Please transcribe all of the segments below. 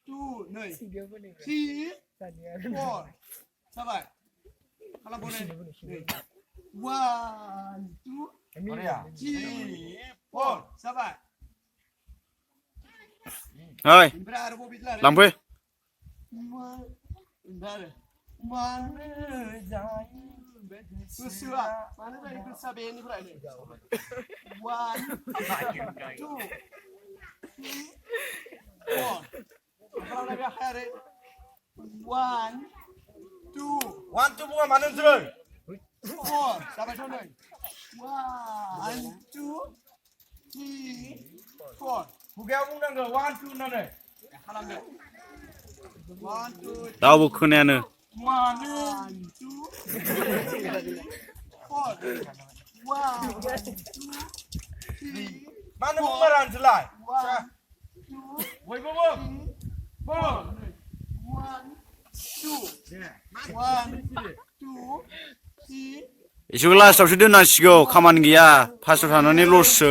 two หนึ่งสี่four สบายฮัลโหลบนเลยone two three four สบายเฮ้ยลำเพื่อSusua, mana dah ikut sabi ni pula ni? One, two, three, four. Kalau lagi hari, one, two, bukan mana tu? four. Sampai sana. One, two, three, four. Bukan bukan ke? 1 2 mana? Halam dah. One, two, Tahu bukan ni. one, two, four. One, two, three. Mana bukan jelai? One, two, Woi bobo. Bobo. one, two, one, two, three. Isulah sabsudah nasigo kaman gaya pasal sana ni los.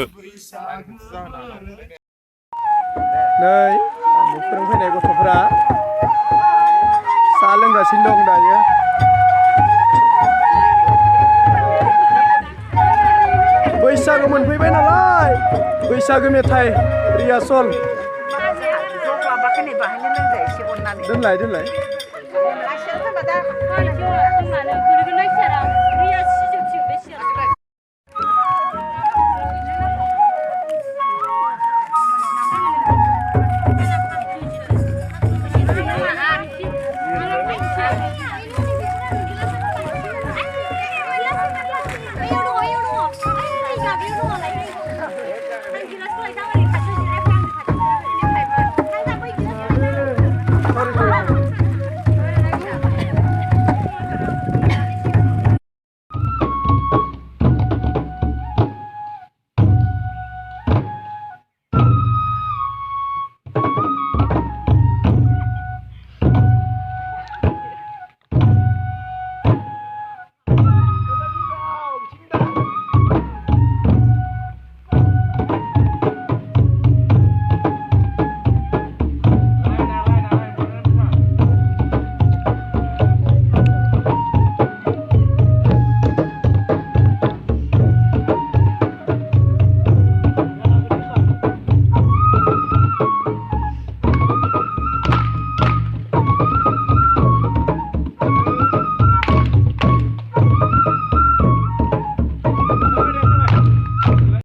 Nei, फोरोंफैनाय गथ'फोरा सा लोंगासिनो दं दायो बैसागु मोनफैबाय नालाय बैसागु मेथाइ rehearsal दोनलाय